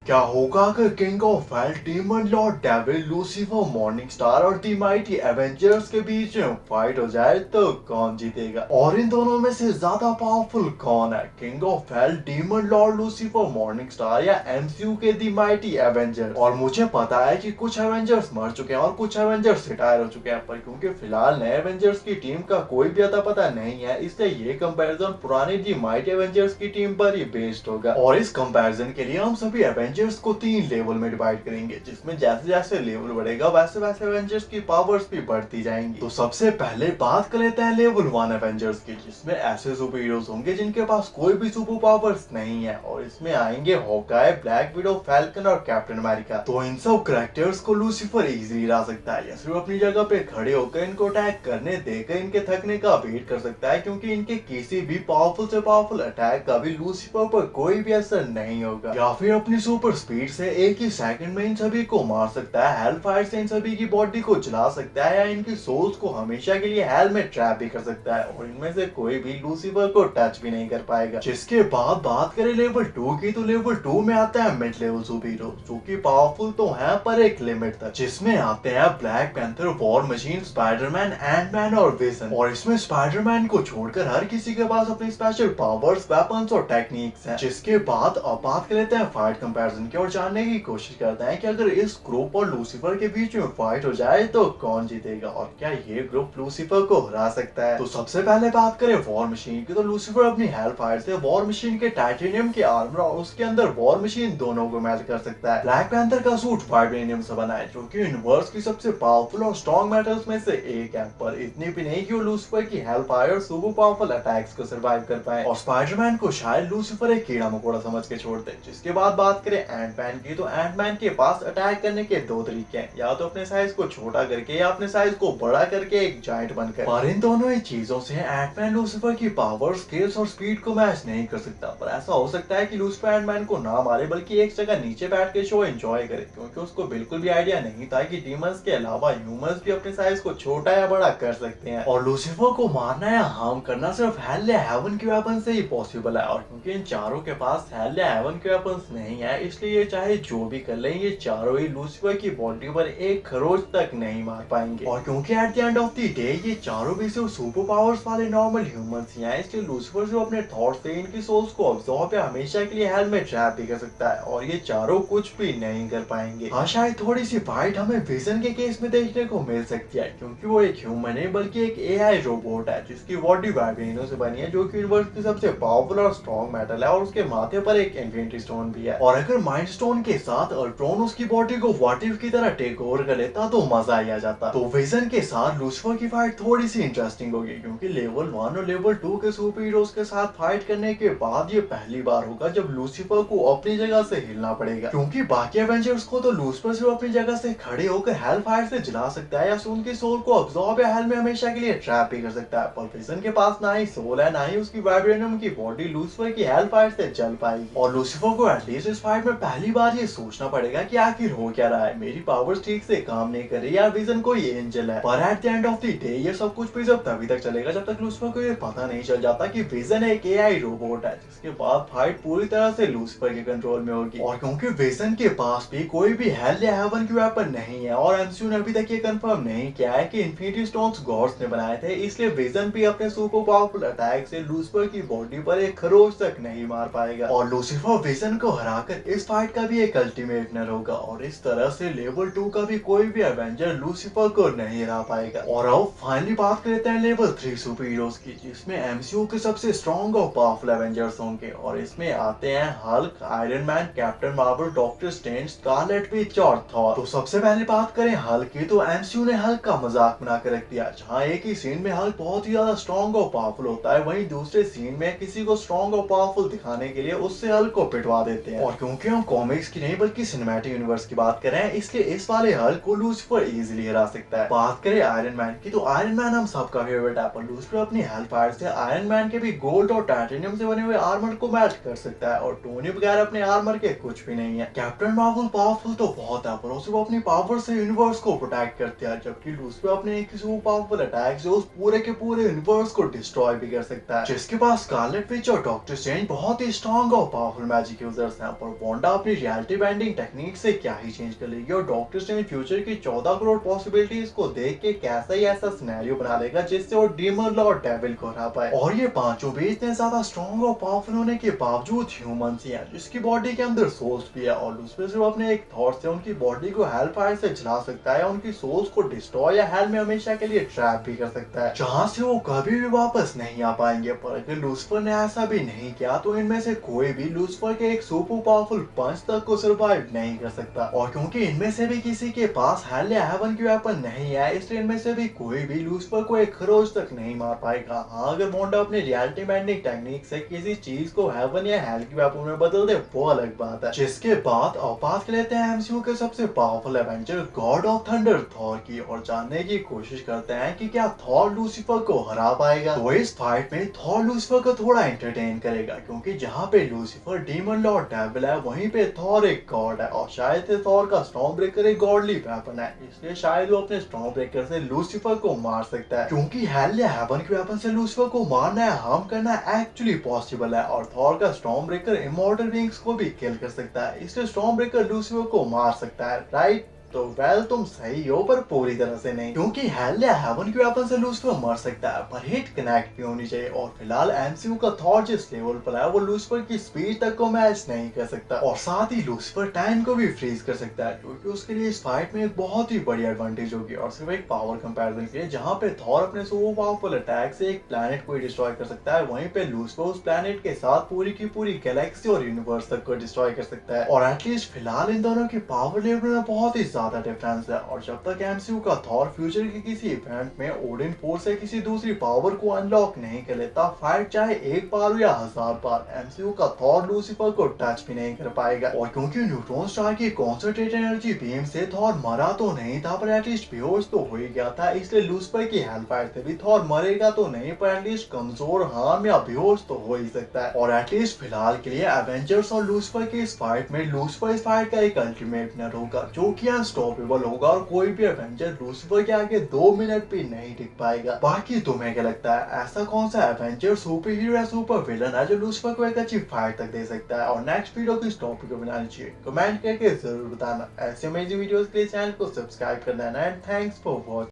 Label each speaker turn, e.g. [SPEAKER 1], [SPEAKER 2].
[SPEAKER 1] क्या होगा अगर king of hell, demon Lord devil, Lucifer, morning star और दी माइटी एवेंजर्स के बीच में फाइट हो जाए तो कौन जीतेगा? और इन दोनों में से ज्यादा पावरफुल कौन है? King of hell, demon Lord, Lucifer, morning star या एमसीयू के दी माइटी एवेंजर्स? और मुझे पता है कि कुछ एवेंजर्स मर चुके हैं और कुछ एवेंजर्स रिटायर हो चुके हैं, पर क्योंकि फिलहाल नए एवेंजर्स की टीम का कोई भी अता पता नहीं है, इसलिए ये कंपैरिजन पुरानी दी माइटी एवेंजर्स की टीम पर ही बेस्ड होगा। और इस कंपैरिजन के लिए हम सभी एवेंजर्स को 3 लेवल में डिवाइड करेंगे, जिसमें जैसे जैसे लेवल बढ़ेगा वैसे वैसे एवेंजर्स की पावर्स भी बढ़ती जाएंगी। तो सबसे पहले बात कर लेते हैं लेवल 1 एवेंजर्स की, जिसमें ऐसे सुपर हीरोज होंगे जिनके पास कोई भी सुपर पावर्स नहीं है, और इसमें आएंगे हॉकाई, ब्लैक विडो, फैल्कन और कैप्टन अमेरिका। तो इन सब कैरेक्टर्स को लूसीफर इजीली हरा सकता है, या सिर्फ अपनी जगह पे खड़े होकर इनको अटैक करने देकर इनके थकने का वेट कर सकता है, क्योंकि इनके किसी भी पावरफुल से पावरफुल अटैक का भी लूसीफर पर कोई भी असर नहीं होगा। या फिर अपनी सुपर स्पीड से एक ही सेकंड में इन सभी को मार सकता है, हेल फायर से इन सभी की बॉडी को जला सकता है, या इनकी सोल्स को हमेशा के लिए हेल में ट्रैप भी कर सकता है, और इनमें से कोई भी लूसीफर को टच भी नहीं कर पाएगा। जिसके बाद बात करें लेवल 2 की, तो लेवल 2 में आता है मिड लेवल सुपर हीरो, जो कि पावरफुल तो है पर एक लिमिट तक, जिसमें आते हैं Black Panther, War Machine, Spider Man, Ant Man और विजन। और इसमें स्पाइडरमैन को छोड़कर हर किसी के पास अपनी स्पेशल पावर्स, वेपन्स और टेक्निक्स हैं। जिसके बाद अब बात कर लेते हैं फाइट कंपैरिजन की, और जानने की कोशिश करते हैं कि अगर इस ग्रुप और लूसीफर के बीच में फाइट हो जाए तो कौन जीतेगा, और क्या ये ग्रुप लूसीफर को हरा सकता है? तो सबसे पहले बात करें वॉर मशीन की, तो लूसीफर अपनी हेल फायर से वॉर मशीन के टाइटेनियम के आर्मर और उसके अंदर वॉर मशीन दोनों को मेल्ट कर सकता है। ब्लैक पैंथर का सूट वाइब्रेनियम से बना है, जो कि यूनिवर्स की सबसे पावरफुल और स्ट्रॉन्ग मेटल्स में से एक है, पर इतनी भी नहीं कि वो लूसीफर की हेल फायर और सुपर पावरफुल अटैक्स को सर्वाइव कर पाए। और स्पाइडरमैन को शायद लूसीफर एक कीड़ा मकोड़ा समझ के छोड़ दे। जिसके बाद बात करें एंटमैन की, तो एंटमैन के पास अटैक करने के 2 तरीके हैं, या तो अपने साइज को छोटा करके या अपने साइज को बड़ा करके एक जायंट बनकर। पर इन दोनों ही चीजों से एंटमैन लूसीफर की पावर, स्किल्स और स्पीड को मैच नहीं कर सकता। पर ऐसा हो सकता है कि लूसीफर एंटमैन को ना मारे, बल्कि एक जगह नीचे बैठ के शो एंजॉय करे, क्योंकि उसको बिल्कुल भी आइडिया नहीं था कि डीमंस के अलावा ह्यूमंस भी अपने साइज को छोटा या बड़ा कर सकते हैं। और लूसीफर को मारना या हार्म करना सिर्फ हेल या हेवन के वेपन से ही पॉसिबल है, और क्योंकि इन चारों के पास हेल या हेवन के वेपन्स नहीं है, इसलिए ये चाहे जो भी कर ले, ये चारों ही लूसीफर की बॉडी पर एक खरोच तक नहीं मार पाएंगे। और क्योंकि at the end of the day ये चारों भी सिर्फ सुपर पावर्स वाले नॉर्मल ह्यूमंस ही हैं, इसलिए लूसीफर जो अपने थॉट्स से इनकी सोल्स को अब्सॉर्ब या हमेशा के लिए हेल में ट्रैप भी कर सकता है, और ये चारों कुछ भी नहीं कर पाएंगे। हाँ, शायद थोड़ी सी फाइट हमें विजन के केस में देखने को मिल सकती है, क्योंकि वो एक ह्यूमन है बल्कि एक एआई रोबोट है, जिसकी बॉडी वाइब्रेनियम से बनी है, जो कि यूनिवर्स की सबसे पावरफुल और स्ट्रॉन्ग मेटल है, और उसके माथे पर एक इन्फिनिटी स्टोन भी है। और अगर माइंड स्टोन के साथ अल्ट्रॉन उसकी बॉडी को व्हाट इफ की तरह टेक ओवर कर लेता तो मजा ही आ जाता। तो विजन के साथ लूसीफर की फाइट थोड़ी सी इंटरेस्टिंग होगी, क्योंकि लेवल 1 और लेवल 2 के सुपर हीरोज के साथ फाइट करने के बाद ये पहली बार होगा जब लूसीफर को अपनी जगह से हिलना पड़ेगा, क्योंकि बाकी एवेंजर्स को तो लूसीफर सिर्फ अपनी जगह से खड़े होकर हेल फायर से जला सकता है, या उनकी सोल को अब्सॉर्ब या हेल में हमेशा के लिए ट्रैप भी कर सकता है। पर विजन के पास ना ही सोल है, ना ही उसकी वाइब्रेनियम की बॉडी लूसीफर की हेल फायर से जल पाएगी। और लूसीफर को एटलीस्ट इस फाइट में पहली बार ये सोचना पड़ेगा कि आखिर हो क्या रहा है, मेरी पावर्स ठीक से काम नहीं कर रही, या विजन कोई एंजल है। पर at the end of the day ये सब कुछ भी जब तभी तक चलेगा जब तक लूसीफर को ये पता नहीं चल जाता कि विजन एक एआई रोबोट है, जिसके बाद फाइट पूरी तरह से लूसीफर के कंट्रोल में होगी। और क्योंकि विजन के पास भी कोई भी हेल या हेवन की वेपन नहीं है, और एमसीयू ने अभी तक ये कंफर्म नहीं किया है कि इन्फिनिटी स्टोन्स गॉड्स ने बनाए थे, इसलिए विजन भी अपने सुपर पावरफुल अटैक से लूसीफर की बॉडी पर एक खरोच तक नहीं मार पाएगा। और लूसीफर विजन को हराकर इस फाइट का भी एक अल्टीमेट विनर होगा, और इस तरह से लेवल 2 का भी कोई भी एवेंजर लूसीफर को नहीं हरा पाएगा। और अब फाइनली बात करते हैं लेवल 3 सुपर हीरोज की, जिसमें एमसीयू के सबसे स्ट्रॉन्ग और पावरफुल एवेंजर्स होंगे, और इसमें आते हैं Hulk, iron man, captain Marvel, doctor strange, Scarlet Witch और थॉर। तो सबसे पहले बात करें हल्क की, तो एमसीयू ने हल्क का मजाक बनाकर रख दिया, जहां एक ही सीन में हल्क बहुत ही ज्यादा स्ट्रॉन्ग और पावरफुल होता है, वहीं दूसरे सीन में किसी को स्ट्रॉन्ग और पावरफुल दिखाने के लिए उससे हल्क को पिटवा देते हैं। और क्योंकि हम कॉमिक्स की नहीं बल्कि सिनेमैटिक यूनिवर्स की बात कर रहे हैं, इसलिए इस वाले हल्क को लूसीफर इजीली हरा सकता है। बात करें आयरन मैन की, तो आयरन मैन हम सबका फेवरेट है, पर लूसीफर अपनी हेल फायर से आयरन मैन के भी गोल्ड और टाइटेनियम से बने हुए आर्मर को मैच कर सकता है, और टोनी बगैर अपने आर्मर के कुछ भी नहीं है। कैप्टन मार्वल पावरफुल तो बहुत है, पर उसे वो अपनी पावर से यूनिवर्स को प्रोटेक्ट करते हैं, जबकि लूसीफर अपने एक सुपर पावरफुल अटैक से उस पूरे के पूरे यूनिवर्स को डिस्ट्रॉय भी कर सकता है। जिसके पास स्कारलेट विच और डॉक्टर स्ट्रेंज बहुत ही स्ट्रॉन्ग और पावरफुल मैजिक यूजर्स हैं, पर वांडा अपनी रियलिटी बेंडिंग टेक्निक से क्या ही चेंज कर लेगी और डॉक्टर स्ट्रेंज फ्यूचर की 14 करोड़ पॉसिबिलिटीज को देख के कैसा ही ऐसा सिनेरियो बना लेगा जिससे वो डीमन लॉर्ड डेविल को हरा पाए। और ये पांचों भी इतने ज्यादा स्ट्रॉन्ग और पावरफुल होने के बावजूद ह्यूमंस ही हैं जिसकी बॉडी के अंदर सोल्स भी है और लूसिफर सिर्फ अपने एक थॉट से उनकी बॉडी को हेल फायर से जला सकता है, उनकी सोल्स को डिस्ट्रॉय या हेल में हमेशा के लिए ट्रैप भी कर सकता है जहाँ से वो कभी भी वापस नहीं आ पाएंगे। पर अगर लूसिफर ने ऐसा भी नहीं किया तो इनमें से कोई भी लूसिफर के एक सुपर पावरफुल पंच तक को सर्वाइव नहीं कर सकता। और क्योंकि इनमें से भी किसी के पास हेल या हेवन की वेपन नहीं है इसलिए इनमें से भी कोई भी लूसिफर को एक खरोच तक नहीं मार पाएगा। हाँ, अगर वांडा अपने रियलिटी बेंडिंग टेक्निक से किसी चीज को हेवन या हेल की वेपन में बदल दे वो अलग बात है। जिसके बाद अब बात लेते हैं एमसीयू के सबसे powerful Avenger God of thunder Thor की और जानने की कोशिश करते हैं कि क्या थॉर लूसिफर को हरा पाएगा। तो इस फाइट में थॉर लूसिफर को थोड़ा एंटरटेन करेगा क्योंकि जहाँ पे लूसिफर डीमन लॉर्ड डेविल है वहीं पे थॉर एक गॉड है और शायद से थॉर का स्टॉर्म ब्रेकर एक गॉडली वेपन है, इसलिए शायद वो अपने स्टॉर्म ब्रेकर से लूसिफर को मार सकता है। क्योंकि हेल या हेवन के वेपन से लूसिफर को मारना या हार्म करना एक्चुअली पॉसिबल है और थॉर का स्टॉर्म ब्रेकर इमॉर्टल बीइंग्स को भी किल कर सकता है, इसलिए स्टॉर्म ब्रेकर लूसिफर को मार सकता है, राइट। तो वेल तुम सही हो पर पूरी तरह से नहीं, क्योंकि हेल या हेवन की वेपन से लूसिफर मर सकता है पर हिट कनेक्ट भी होनी चाहिए और फिलहाल एमसीयू का थॉर जिस लेवल पर है वो लूसिफर की स्पीड तक को मैच नहीं कर सकता और साथ ही लूसिफर टाइम को भी फ्रीज कर सकता है क्योंकि उसके लिए इस फाइट में एक बहुत ही बड़ी एडवांटेज होगी और सिर्फ एक पावर कंपैरिजन के लिए जहाँ पे थॉर अपने सुपर पावरफुल अटैक से एक प्लैनेट को डिस्ट्रॉय कर सकता है वहीं पे लूसिफर उस प्लैनेट के साथ पूरी की पूरी गैलेक्सी और यूनिवर्स तक को डिस्ट्रॉय कर सकता है। और एटलीस्ट फिलहाल इन दोनों की पावर लेवल में बहुत ही ज्यादा डिफरेंस है और जब तक एमसीयू का थॉर फ्यूचर के किसी इवेंट में ओडिन फोर्स से किसी दूसरी पावर को अनलॉक नहीं कर लेता, फाइट चाहे एक बार हो या 1000 बार, एमसीयू का थॉर लूसिफर को टच भी नहीं कर पाएगा। और क्योंकि न्यूट्रॉन स्टार की कॉन्सेंट्रेटेड एनर्जी बीम से थॉर मरा तो नहीं था पर एटलीस्ट बेहोश तो हो ही गया था, इसलिए लूसिफर की हेलफायर से भी थॉर मरेगा तो नहीं पर एटलीस्ट कमजोर, हार्म या बेहोश तो हो ही सकता है। और एटलीस्ट फिलहाल के लिए एवेंजर्स और लूसिफर की इस फाइट में लूसिफर इस फाइट का एक अल्टीमेट विनर होगा जो कि अनस्टॉपेबल होगा और कोई भी एवेंजर लूसिफर के आगे 2 मिनट भी नहीं टिक पाएगा। बाकी तुम्हें क्या लगता है, ऐसा कौन सा एवेंजर, सुपर हीरो या सुपर विलन है जो लूसिफर को एक अच्छी फाइट तक दे सकता है और नेक्स्ट वीडियो किस टॉपिक को बनानी चाहिए कमेंट करके जरूर बताना। ऐसे अमेजिंग वीडियोस के लिए चैनल को सब्सक्राइब करना एंड थैंक्स फॉर वॉचिंग।